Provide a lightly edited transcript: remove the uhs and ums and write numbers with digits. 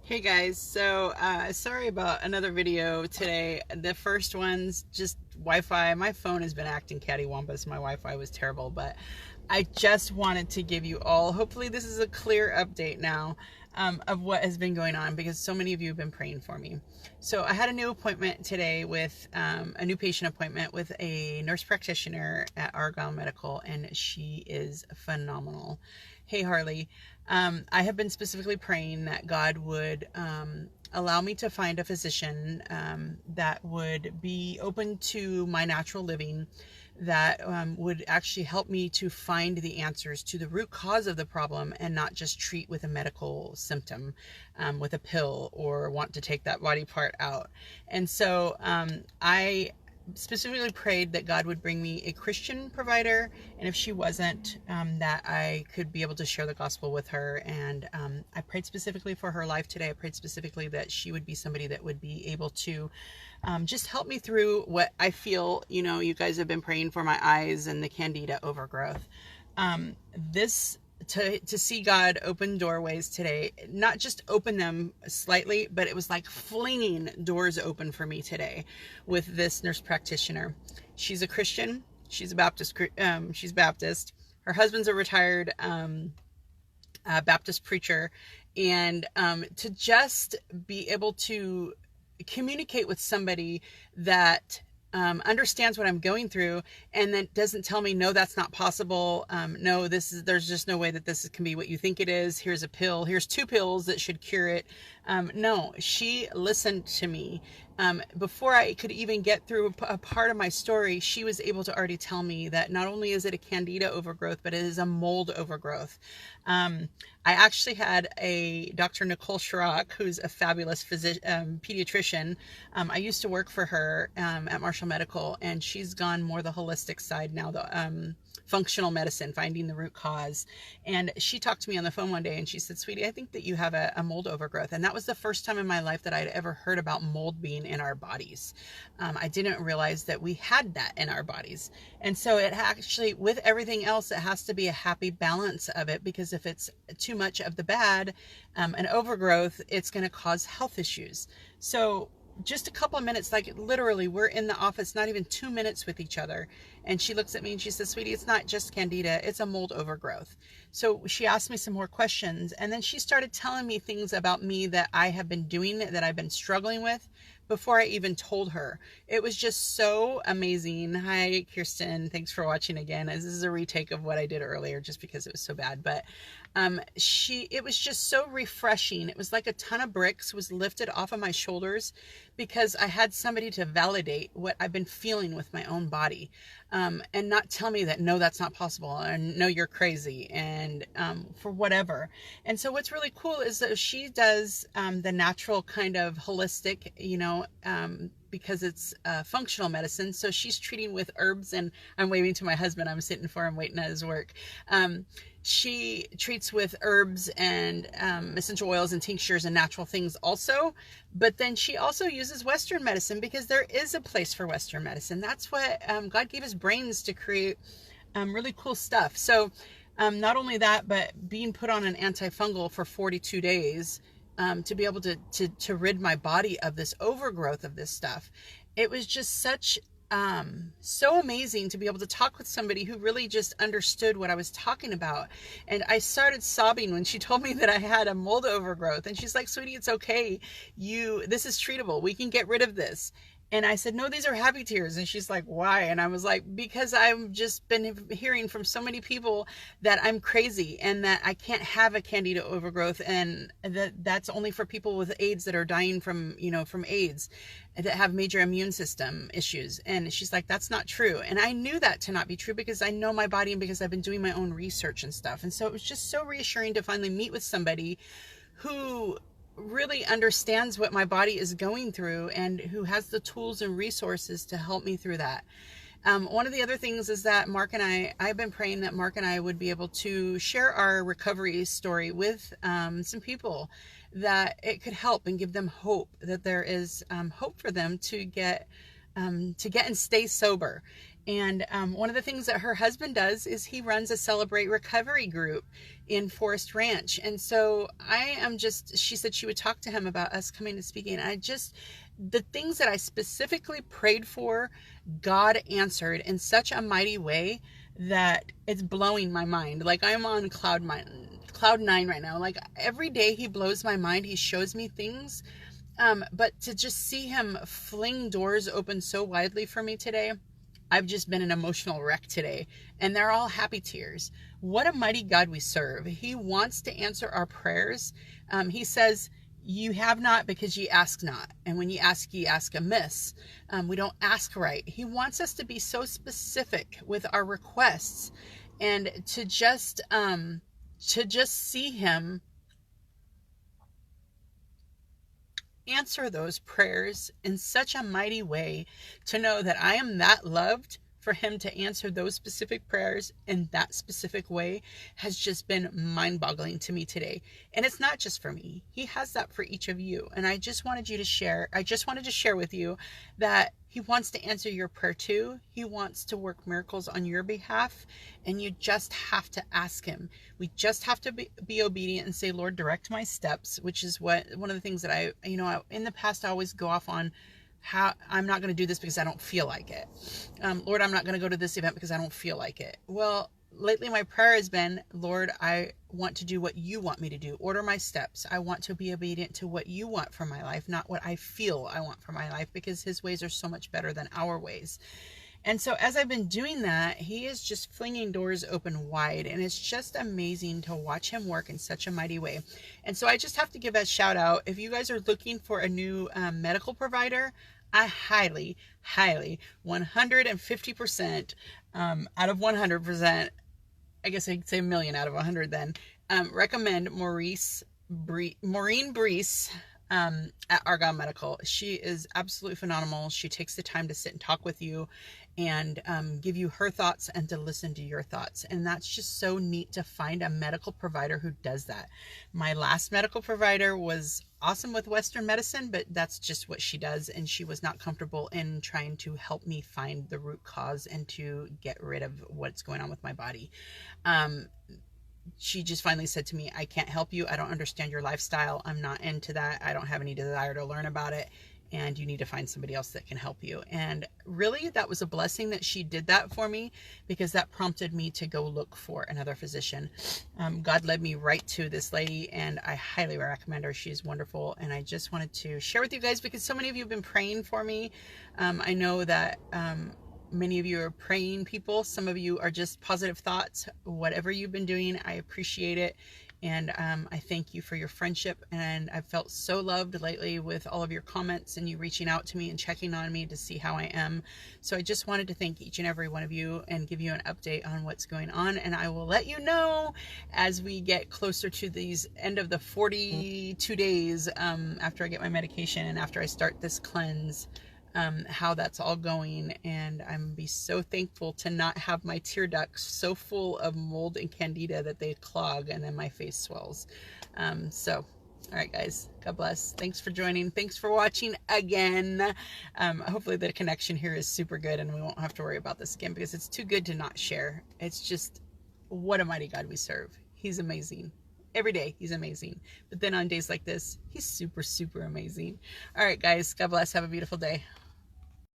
Hey guys, so sorry about another video today. The first one's just Wi-Fi. My phone has been acting cattywampus. My Wi-Fi was terrible, but I just wanted to give you all, hopefully this is a clear update now, of what has been going on because so many of you have been praying for me. So I had a new appointment today with a new patient appointment with a nurse practitioner at Argyle Medical, and she is phenomenal. Hey Harley, I have been specifically praying that God would allow me to find a physician that would be open to my natural living, that would actually help me to find the answers to the root cause of the problem and not just treat with a medical symptom, with a pill, or want to take that body part out. And so I specifically prayed that God would bring me a Christian provider, and if she wasn't, that I could be able to share the gospel with her. And I prayed specifically for her life today. I prayed specifically that she would be somebody that would be able to just help me through what I feel. You guys have been praying for my eyes and the candida overgrowth. This to see God open doorways today, not just open them slightly, but it was like flinging doors open for me today with this nurse practitioner. She's a Christian. She's a Baptist. She's Baptist. Her husband's a retired Baptist preacher, and to just be able to communicate with somebody that understands what I'm going through, and then doesn't tell me, no, that's not possible. No, there's just no way that this can be what you think it is. Here's a pill. Here's 2 pills that should cure it. No, she listened to me. Before I could even get through a part of my story, she was able to already tell me that not only is it a candida overgrowth, but it is a mold overgrowth. I actually had a Dr. Nicole Schrock, who's a fabulous pediatrician. I used to work for her at Marshall Medical, and she's gone more the holistic side now, the functional medicine, finding the root cause. And she talked to me on the phone one day, and she said, "Sweetie, I think that you have a mold overgrowth." And that was the first time in my life that I'd ever heard about mold being in our bodies. I didn't realize that we had that in our bodies. And so it actually, with everything else, it has to be a happy balance of it, because if it's too much of the bad, an overgrowth, it's going to cause health issues. So just a couple of minutes, like literally we're in the office, not even 2 minutes with each other, and she looks at me and she says, "Sweetie, it's not just candida, it's a mold overgrowth." So she asked me some more questions, and then she started telling me things about me that I have been doing, that I've been struggling with, before I even told her. It was just so amazing. Hi Kirsten, thanks for watching again. This is a retake of what I did earlier just because it was so bad, but it was just so refreshing. It was like a ton of bricks was lifted off of my shoulders, because I had somebody to validate what I've been feeling with my own body, and not tell me that, no, that's not possible, and no, you're crazy, and for whatever. And so what's really cool is that she does the natural kind of holistic, because it's functional medicine. So she's treating with herbs, and I'm waving to my husband. I'm sitting for him waiting at his work. She treats with herbs and essential oils and tinctures and natural things also. But then she also uses Western medicine, because there is a place for Western medicine. That's what God gave us brains to create really cool stuff. So not only that, but being put on an antifungal for 42 days to be able to rid my body of this overgrowth of this stuff. It was just so amazing to be able to talk with somebody who really just understood what I was talking about. And I started sobbing when she told me that I had a mold overgrowth, and she's like, "Sweetie, it's okay. This is treatable. We can get rid of this." And I said, "No, these are happy tears." And she's like, "Why?" And I was like, "Because I've just been hearing from so many people that I'm crazy, and that I can't have a candida overgrowth, and that's only for people with AIDS that are dying from AIDS, that have major immune system issues." And she's like, "That's not true." And I knew that to not be true, because I know my body, and because I've been doing my own research and stuff. And so it was just so reassuring to finally meet with somebody who really understands what my body is going through, and who has the tools and resources to help me through that. One of the other things is that I've been praying that Mark and I would be able to share our recovery story with some people, that it could help and give them hope, that there is hope for them to get and stay sober. And one of the things that her husband does is he runs a Celebrate Recovery group in Forest Ranch. And so she said she would talk to him about us coming to speaking. The things that I specifically prayed for, God answered in such a mighty way that it's blowing my mind. Like, I'm on cloud nine right now. Like, every day he blows my mind. He shows me things. But to just see him fling doors open so widely for me today, I've just been an emotional wreck today, and they're all happy tears. What a mighty God we serve. He wants to answer our prayers. He says, you have not because ye ask not. And when ye ask amiss. We don't ask right. He wants us to be so specific with our requests, and to just see him answer those prayers in such a mighty way, to know that I am that loved for him to answer those specific prayers in that specific way, has just been mind-boggling to me today. And it's not just for me. He has that for each of you. And I just wanted to share with you that he wants to answer your prayer too. He wants to work miracles on your behalf, and you just have to ask him. We just have to be obedient and say, Lord, direct my steps, which is one of the things that in the past I always go off on, how I'm not going to do this because I don't feel like it. Lord, I'm not going to go to this event because I don't feel like it. Well, lately my prayer has been, Lord, I want to do what you want me to do. Order my steps. I want to be obedient to what you want for my life, not what I feel I want for my life, because his ways are so much better than our ways. And so as I've been doing that, he is just flinging doors open wide, and it's just amazing to watch him work in such a mighty way. And so I just have to give a shout out. If you guys are looking for a new medical provider, I highly, 150% out of 100%, I guess I'd say a million out of 100 then, recommend Maureen Brees at Argyle Medical. She is absolutely phenomenal. She takes the time to sit and talk with you and give you her thoughts and to listen to your thoughts. And that's just so neat to find a medical provider who does that. My last medical provider was awesome with Western medicine, but that's just what she does. And she was not comfortable in trying to help me find the root cause and to get rid of what's going on with my body. She just finally said to me, I can't help you. I don't understand your lifestyle. I'm not into that. I don't have any desire to learn about it. And you need to find somebody else that can help you. And really, that was a blessing that she did that for me, because that prompted me to go look for another physician. God led me right to this lady, and I highly recommend her. She's wonderful. And I just wanted to share with you guys, because so many of you have been praying for me. I know that many of you are praying people. Some of you are just positive thoughts. Whatever you've been doing, I appreciate it. And I thank you for your friendship. And I've felt so loved lately with all of your comments and you reaching out to me and checking on me to see how I am. So I just wanted to thank each and every one of you and give you an update on what's going on. And I will let you know as we get closer to these end of the 42 days after I get my medication and after I start this cleanse, how that's all going. And I'm be so thankful to not have my tear ducts so full of mold and candida that they clog and then my face swells. So all right, guys, God bless. Thanks for joining. Thanks for watching again. Hopefully the connection here is super good and we won't have to worry about this again, because it's too good to not share. It's just, what a mighty God we serve. He's amazing. Every day he's amazing, but then on days like this, he's super, super amazing. All right, guys, God bless. Have a beautiful day.